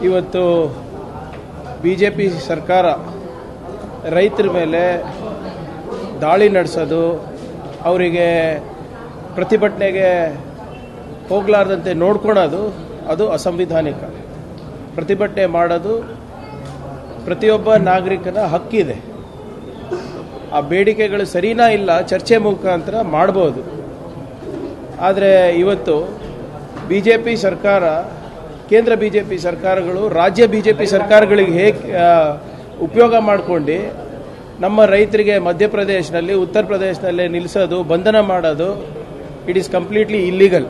ಇವತ್ತು ಬಿಜೆಪಿ ಸರ್ಕಾರ ರೈತರ ಮೇಲೆ ದಾಳಿ ನಡೆಸೋದು, ಅವರಿಗೆ ಪ್ರತಿಭಟನೆಗೆ ಹೋಗಲಾರ್ದಂತೆ ನೋಡ್ಕೊಳ್ಳೋದು ಅದು ಅಸಂವಿಧಾನಿಕ. ಪ್ರತಿಭಟನೆ ಮಾಡೋದು ಪ್ರತಿಯೊಬ್ಬ ನಾಗರಿಕನ ಹಕ್ಕಿದೆ. ಆ ಬೇಡಿಕೆಗಳು ಸರಿನಾ ಇಲ್ಲ ಚರ್ಚೆ ಮುಖಾಂತರ ಮಾಡ್ಬೋದು. ಆದರೆ ಇವತ್ತು ಬಿಜೆಪಿ ಸರ್ಕಾರ, ಕೇಂದ್ರ ಬಿಜೆಪಿ ಸರ್ಕಾರಗಳು ರಾಜ್ಯ ಬಿಜೆಪಿ ಸರ್ಕಾರಗಳಿಗೆ ಹೇಗೆ ಉಪಯೋಗ ಮಾಡಿಕೊಂಡು ನಮ್ಮ ರೈತರಿಗೆ ಮಧ್ಯಪ್ರದೇಶನಲ್ಲಿ, ಉತ್ತರ ಪ್ರದೇಶದಲ್ಲಿ ನಿಲ್ಲಿಸೋದು, ಬಂಧನ ಮಾಡೋದು, ಇಟ್ ಈಸ್ ಕಂಪ್ಲೀಟ್ಲಿ ಇಲ್ಲಿಗಲ್.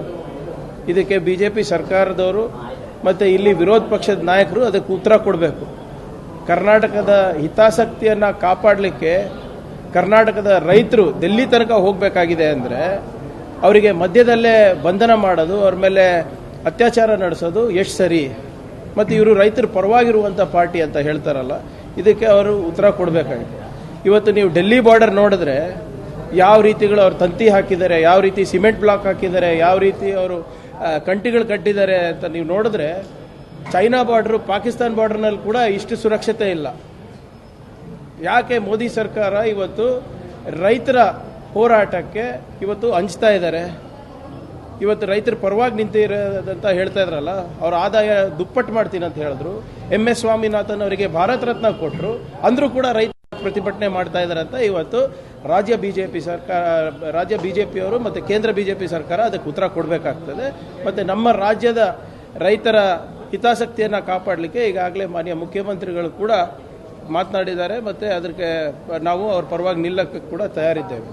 ಇದಕ್ಕೆ ಬಿಜೆಪಿ ಸರ್ಕಾರದವರು ಮತ್ತು ಇಲ್ಲಿ ವಿರೋಧ ಪಕ್ಷದ ನಾಯಕರು ಅದಕ್ಕೆ ಉತ್ತರ ಕೊಡಬೇಕು. ಕರ್ನಾಟಕದ ಹಿತಾಸಕ್ತಿಯನ್ನು ಕಾಪಾಡಲಿಕ್ಕೆ ಕರ್ನಾಟಕದ ರೈತರು ಡೆಲ್ಲಿ ತನಕ ಹೋಗಬೇಕಾಗಿದೆ ಅಂದರೆ ಅವರಿಗೆ ಮಧ್ಯದಲ್ಲೇ ಬಂಧನ ಮಾಡೋದು, ಅವ್ರ ಮೇಲೆ ಅತ್ಯಾಚಾರ ನಡೆಸೋದು ಎಷ್ಟು ಸರಿ? ಮತ್ತು ಇವರು ರೈತರ ಪರವಾಗಿರುವಂಥ ಪಾರ್ಟಿ ಅಂತ ಹೇಳ್ತಾರಲ್ಲ, ಇದಕ್ಕೆ ಅವರು ಉತ್ತರ ಕೊಡಬೇಕಾಗಿದೆ. ಇವತ್ತು ನೀವು ಡೆಲ್ಲಿ ಬಾರ್ಡರ್ ನೋಡಿದ್ರೆ ಯಾವ ರೀತಿಗಳು ಅವ್ರು ತಂತಿ ಹಾಕಿದ್ದಾರೆ, ಯಾವ ರೀತಿ ಸಿಮೆಂಟ್ ಬ್ಲಾಕ್ ಹಾಕಿದ್ದಾರೆ, ಯಾವ ರೀತಿ ಅವರು ಕಂಟಿಗಳು ಕಟ್ಟಿದ್ದಾರೆ ಅಂತ ನೀವು ನೋಡಿದ್ರೆ ಚೈನಾ ಬಾರ್ಡರು, ಪಾಕಿಸ್ತಾನ ಬಾರ್ಡರ್ನಲ್ಲಿ ಕೂಡ ಇಷ್ಟು ಸುರಕ್ಷತೆ ಇಲ್ಲ. ಯಾಕೆ ಮೋದಿ ಸರ್ಕಾರ ಇವತ್ತು ರೈತರ ಹೋರಾಟಕ್ಕೆ ಇವತ್ತು ಹಂಚ್ತಾ ಇದ್ದಾರೆ? ಇವತ್ತು ರೈತರ ಪರವಾಗಿ ನಿಂತಿರೋದಂತ ಹೇಳ್ತಾ ಇದ್ರಲ್ಲ, ಅವ್ರ ಆದಾಯ ದುಪ್ಪಟ್ಟು ಮಾಡ್ತೀನಿ ಅಂತ ಹೇಳಿದ್ರು. MS ಸ್ವಾಮಿನಾಥನ್ ಅವರಿಗೆ ಭಾರತ ರತ್ನ ಕೊಟ್ಟರು, ಅಂದ್ರೂ ಕೂಡ ರೈತ ಪ್ರತಿಭಟನೆ ಮಾಡ್ತಾ ಇದ್ದಾರೆ ಅಂತ ಇವತ್ತು ರಾಜ್ಯ ಬಿಜೆಪಿಯವರು ಮತ್ತು ಕೇಂದ್ರ ಬಿಜೆಪಿ ಸರ್ಕಾರ ಅದಕ್ಕೆ ಉತ್ತರ ಕೊಡಬೇಕಾಗ್ತದೆ. ಮತ್ತು ನಮ್ಮ ರಾಜ್ಯದ ರೈತರ ಹಿತಾಸಕ್ತಿಯನ್ನು ಕಾಪಾಡಲಿಕ್ಕೆ ಈಗಾಗಲೇ ಮಾನ್ಯ ಮುಖ್ಯಮಂತ್ರಿಗಳು ಕೂಡ ಮಾತನಾಡಿದ್ದಾರೆ. ಮತ್ತು ಅದಕ್ಕೆ ನಾವು ಅವ್ರ ಪರವಾಗಿ ನಿಲ್ಲಕ್ಕೆ ಕೂಡ ತಯಾರಿದ್ದೇವೆ.